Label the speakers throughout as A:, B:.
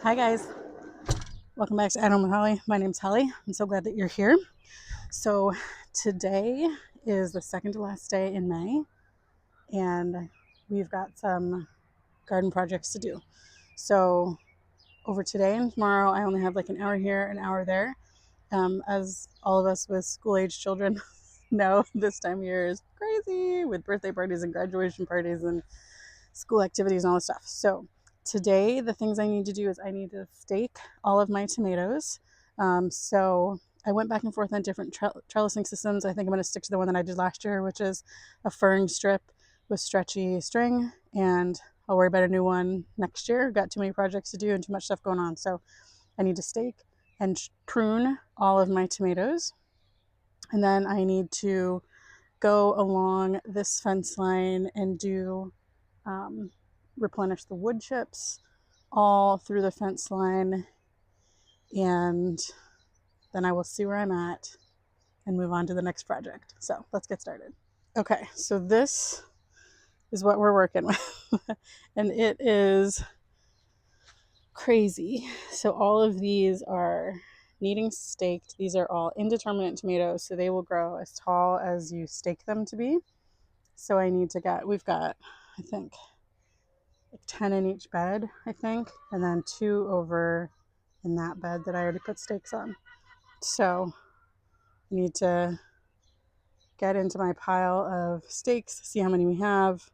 A: Hi guys, welcome back to Adam with Holly. My name's Holly. I'm so glad that you're here. So today is the second to last day in May, and we've got some garden projects to do. So over today and tomorrow, I only have like an hour here, an hour there. As all of us with school-age children know, this time of year is crazy with birthday parties and graduation parties and school activities and all this stuff. So today, the things I need to do is I need to stake all of my tomatoes. So I went back and forth on different trellising systems. I think I'm going to stick to the one that I did last year, which is a furring strip with stretchy string, and I'll worry about a new one next year. Got too many projects to do and too much stuff going on. So I need to stake and prune all of my tomatoes. And then I need to go along this fence line and do replenish the wood chips all through the fence line, and then I will see where I'm at and move on to the next project. So let's get started. Okay, so this is what we're working with, and it is crazy. So all of these are needing staked. These are all indeterminate tomatoes, so they will grow as tall as you stake them to be. So we've got, I think, 10 in each bed, I think, and then 2 over in that bed that I already put stakes on. So I need to get into my pile of stakes, see how many we have,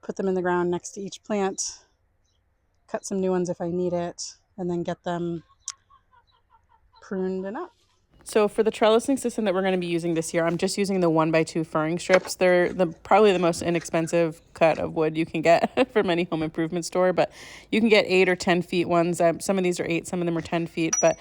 A: put them in the ground next to each plant, cut some new ones if I need it, and then get them pruned and up. So for the trellising system that we're going to be using this year, I'm just using the 1x2 furring strips. They're probably the most inexpensive cut of wood you can get from any home improvement store, but you can get 8 or 10 feet ones. Some of these are 8, some of them are 10 feet, but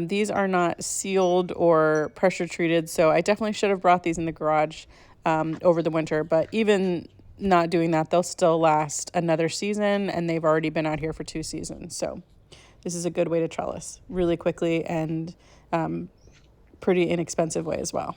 A: these are not sealed or pressure treated, so I definitely should have brought these in the garage over the winter, but even not doing that, they'll still last another season, and they've already been out here for 2 seasons, so this is a good way to trellis really quickly and pretty inexpensive way as well.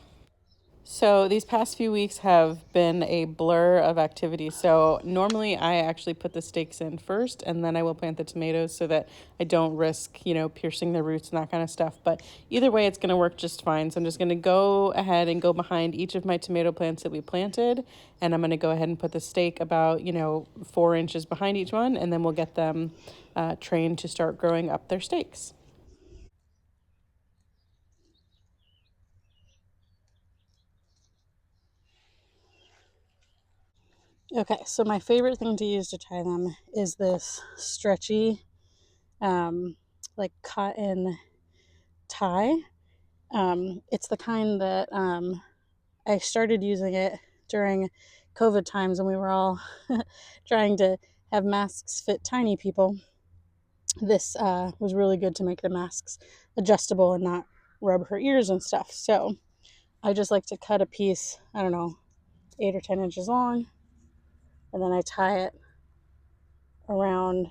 A: So these past few weeks have been a blur of activity. So normally I actually put the stakes in first and then I will plant the tomatoes so that I don't risk, piercing the roots and that kind of stuff. But either way, it's going to work just fine. So I'm just going to go ahead and go behind each of my tomato plants that we planted. And I'm going to go ahead and put the stake about, 4 inches behind each one. And then we'll get them trained to start growing up their stakes. Okay, so my favorite thing to use to tie them is this stretchy, like cotton tie. It's the kind that I started using it during COVID times when we were all trying to have masks fit tiny people. This was really good to make the masks adjustable and not rub her ears and stuff. So I just like to cut a piece, I don't know, 8 or 10 inches long, and then I tie it around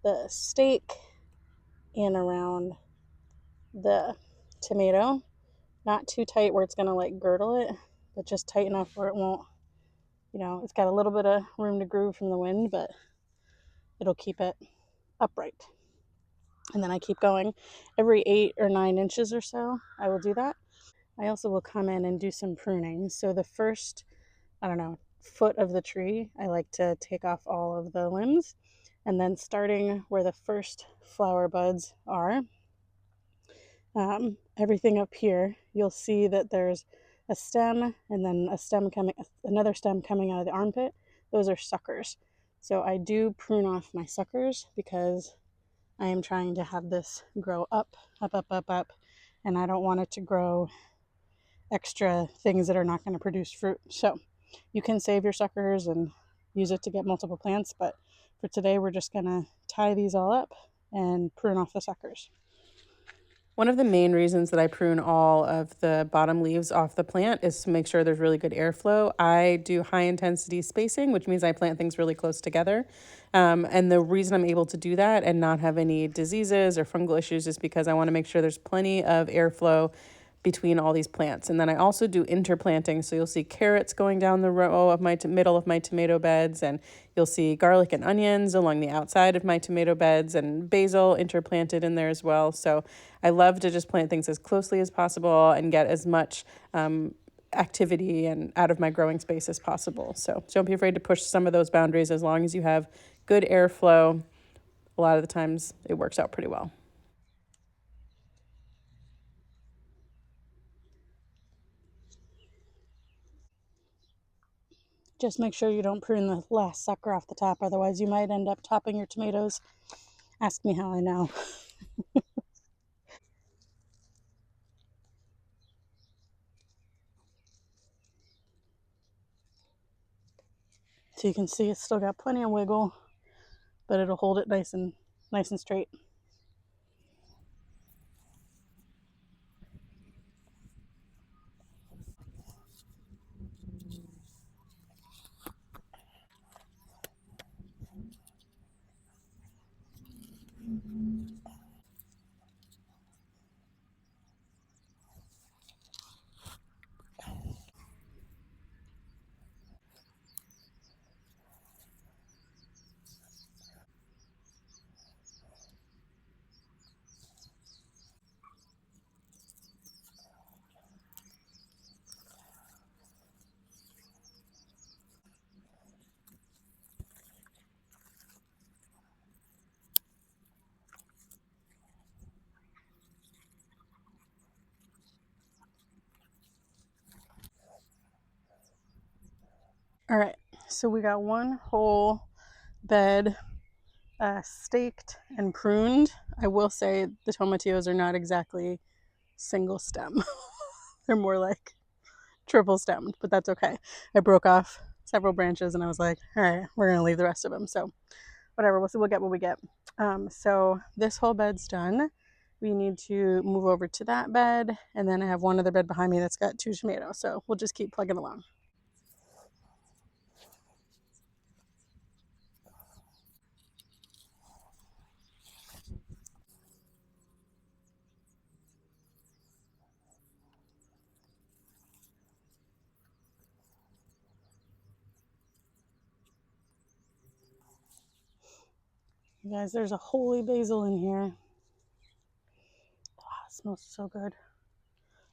A: the stake and around the tomato. Not too tight where it's going to like girdle it, but just tight enough where it won't, it's got a little bit of room to groove from the wind, but it'll keep it upright. And then I keep going every 8 or 9 inches or so. I will do that. I also will come in and do some pruning. So the first, I don't know, foot of the tree, I like to take off all of the limbs. And then starting where the first flower buds are, everything up here, you'll see that there's a stem and then another stem coming out of the armpit. Those are suckers. So I do prune off my suckers because I am trying to have this grow up, and I don't want it to grow extra things that are not going to produce fruit. So you can save your suckers and use it to get multiple plants, but for today we're just going to tie these all up and prune off the suckers. One of the main reasons that I prune all of the bottom leaves off the plant is to make sure there's really good airflow. I do high intensity spacing, which means I plant things really close together. And the reason I'm able to do that and not have any diseases or fungal issues is because I want to make sure there's plenty of airflow
B: between all these plants. And then I also do interplanting. So you'll see carrots going down the row of my middle of my tomato beds, and you'll see garlic and onions along the outside of my tomato beds, and basil interplanted in there as well. So I love to just plant things as closely as possible and get as much activity and out of my growing space as possible. So don't be afraid to push some of those boundaries as long as you have good airflow. A lot of the times it works out pretty well.
A: Just make sure you don't prune the last sucker off the top, otherwise you might end up topping your tomatoes. Ask me how I know. So you can see it's still got plenty of wiggle, but it'll hold it nice and straight. All right, so we got one whole bed staked and pruned. I will say the tomatillos are not exactly single stem. They're more like triple stemmed, but that's okay. I broke off several branches and I was like, all right, we're going to leave the rest of them. So whatever, we'll get what we get. So this whole bed's done. We need to move over to that bed, and then I have one other bed behind me that's got 2 tomatoes. So we'll just keep plugging along. You guys, there's a holy basil in here. Oh, it smells so good.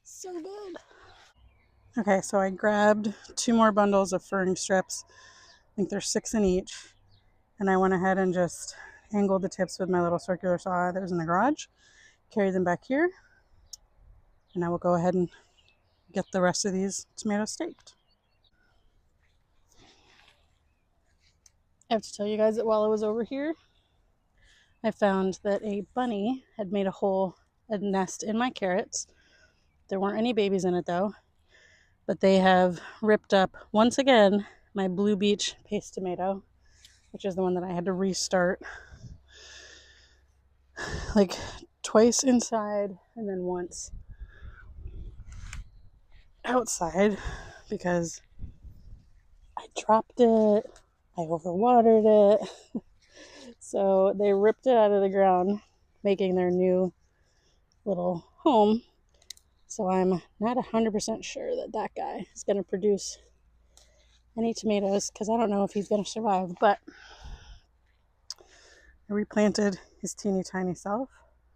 A: So good. Okay, so I grabbed 2 more bundles of furring strips. I think there's 6 in each. And I went ahead and just angled the tips with my little circular saw that was in the garage. Carry them back here. And I will go ahead and get the rest of these tomatoes staked. I have to tell you guys that while I was over here, I found that a bunny had made a nest in my carrots. There weren't any babies in it though, but they have ripped up once again my Blue Beach paste tomato, which is the one that I had to restart like twice inside and then once outside because I dropped it, I overwatered it. So they ripped it out of the ground, making their new little home. So I'm not 100% sure that that guy is going to produce any tomatoes because I don't know if he's going to survive. But I replanted his teeny tiny self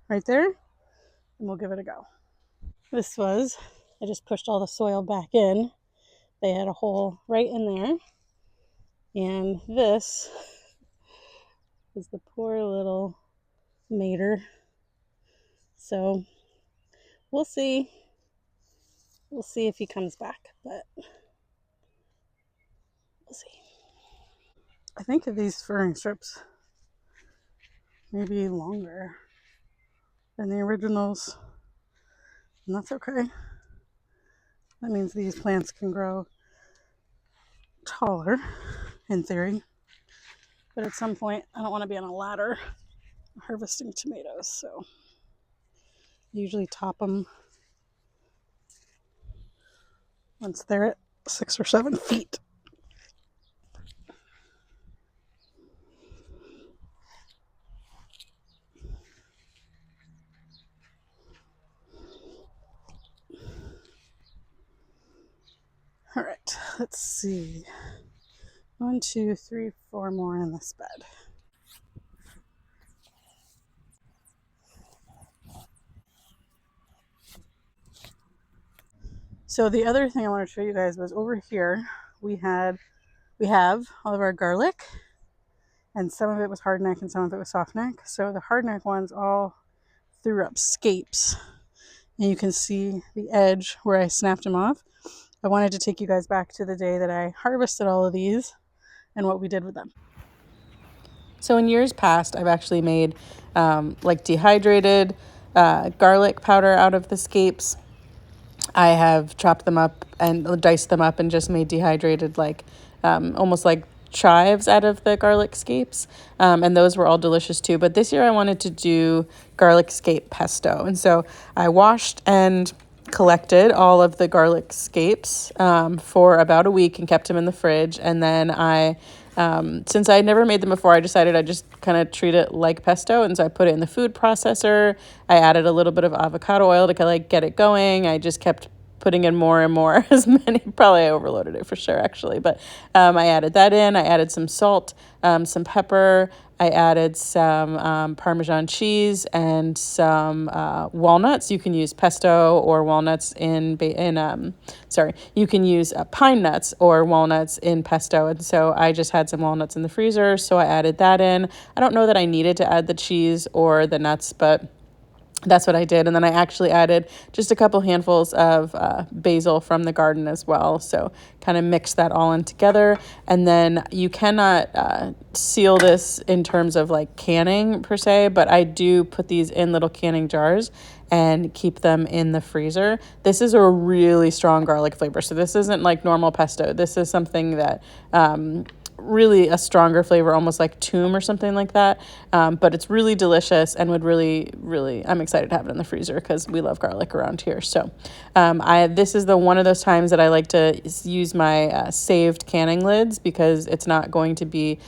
A: right there, and we'll give it a go. I just pushed all the soil back in. They had a hole right in there. And this is the poor little mater. So we'll see. We'll see if he comes back, but we'll see. I think of these furring strips maybe longer than the originals, and that's okay. That means these plants can grow taller in theory, but at some point I don't want to be on a ladder harvesting tomatoes, so I usually top them once they're at 6 or 7 feet. let's see. 1, 2, 3, 4 more in this bed. So the other thing I wanted to show you guys was over here we have all of our garlic, and some of it was hard neck and some of it was soft neck. So the hard neck ones all threw up scapes, and you can see the edge where I snapped them off. I wanted to take you guys back to the day that I harvested all of these and what we did with them.
B: So in years past, I've actually made like dehydrated garlic powder out of the scapes. I have chopped them up and diced them up and just made dehydrated, like almost like chives out of the garlic scapes. And those were all delicious too. But this year I wanted to do garlic scape pesto. And so I washed and collected all of the garlic scapes for about a week and kept them in the fridge. And then since I had never made them before, I decided I'd just kind of treat it like pesto. And so I put it in the food processor. I added a little bit of avocado oil to kind of get it going. I just kept putting in more and more, as many, probably I overloaded it for sure, actually. But I added that in. I added some salt, some pepper. I added some Parmesan cheese and some walnuts. You can use pesto or walnuts you can use pine nuts or walnuts in pesto. And so I just had some walnuts in the freezer, so I added that in. I don't know that I needed to add the cheese or the nuts, but that's what I did. And then I actually added just a couple handfuls of basil from the garden as well. So kind of mix that all in together. And then you cannot seal this in terms of like canning per se, but I do put these in little canning jars and keep them in the freezer. This is a really strong garlic flavor. So this isn't like normal pesto. This is something that really a stronger flavor, almost like toom or something like that. But it's really delicious and would really, I'm excited to have it in the freezer because we love garlic around here. So this is one of those times that I like to use my saved canning lids because it's not going to be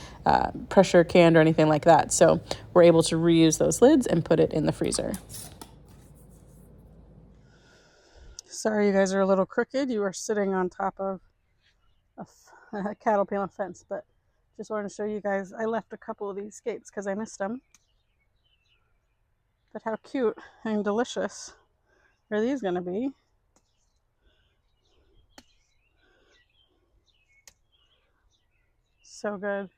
B: pressure canned or anything like that. So we're able to reuse those lids and put it in the freezer.
A: Sorry, you guys are a little crooked. You are sitting on top of a cattle panel fence, but just wanted to show you guys. I left a couple of these scapes because I missed them. But how cute and delicious are these going to be? So good.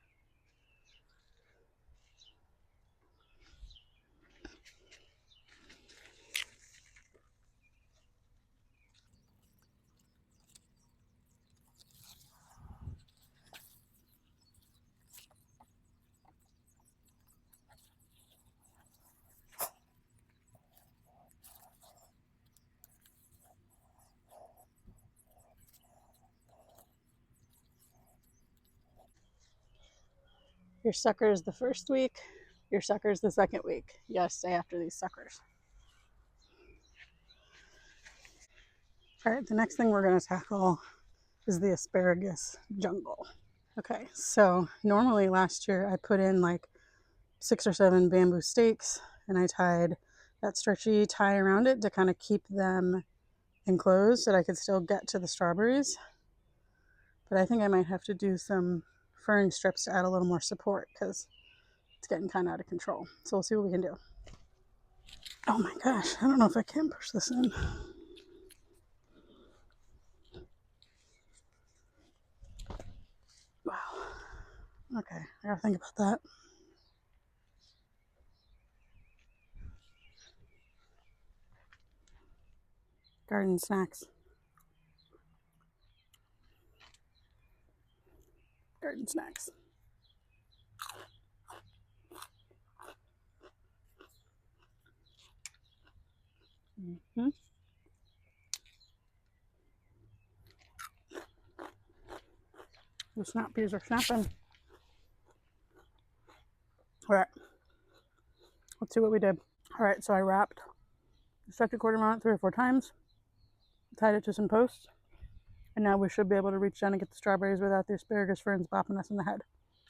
A: Your suckers the first week, your suckers the second week. Yes, stay after these suckers. All right, the next thing we're going to tackle is the asparagus jungle. Okay, so normally last year I put in like 6 or 7 bamboo stakes and I tied that stretchy tie around it to kind of keep them enclosed so that I could still get to the strawberries. But I think I might have to do some fern strips to add a little more support because it's getting kind of out of control. So we'll see what we can do. Oh my gosh, I don't know if I can push this in. Wow. Okay, I gotta think about that. Garden snacks. Garden snacks. Mm-hmm. The snap peas are snapping. All right, let's see what we did. All right, so I wrapped the second quarter around it 3 or 4 times, tied it to some posts, and now we should be able to reach down and get the strawberries without the asparagus ferns bopping us in the head.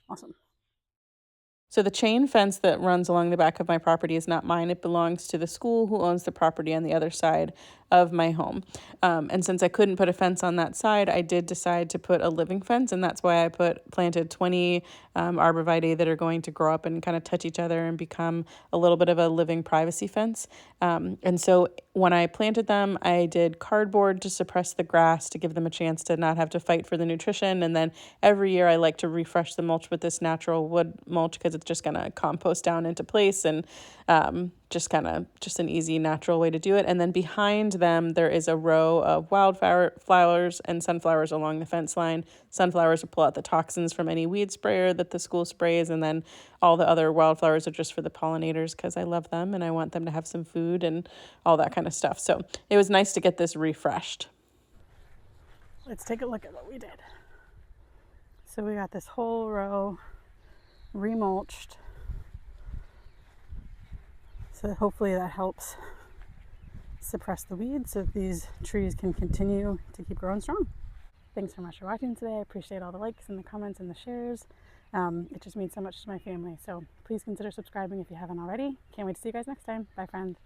A: Awesome.
B: So the chain fence that runs along the back of my property is not mine. It belongs to the school who owns the property on the other side. of my home. And since I couldn't put a fence on that side, I did decide to put a living fence, and that's why I planted 20 arborvitae that are going to grow up and kind of touch each other and become a little bit of a living privacy fence. And so when I planted them, I did cardboard to suppress the grass to give them a chance to not have to fight for the nutrition. And then every year I like to refresh the mulch with this natural wood mulch because it's just going to compost down into place, and just an easy natural way to do it. And then behind them there is a row of flowers and sunflowers along the fence line. Sunflowers will pull out the toxins from any weed sprayer that the school sprays, and then all the other wildflowers are just for the pollinators because I love them and I want them to have some food and all that kind of stuff. So it was nice to get this refreshed.
A: Let's take a look at what we did. So we got this whole row remulched. So hopefully that helps suppress the weeds so that these trees can continue to keep growing strong. Thanks so much for watching today. I appreciate all the likes and the comments and the shares. It just means so much to my family. So please consider subscribing if you haven't already. Can't wait to see you guys next time. Bye, friends.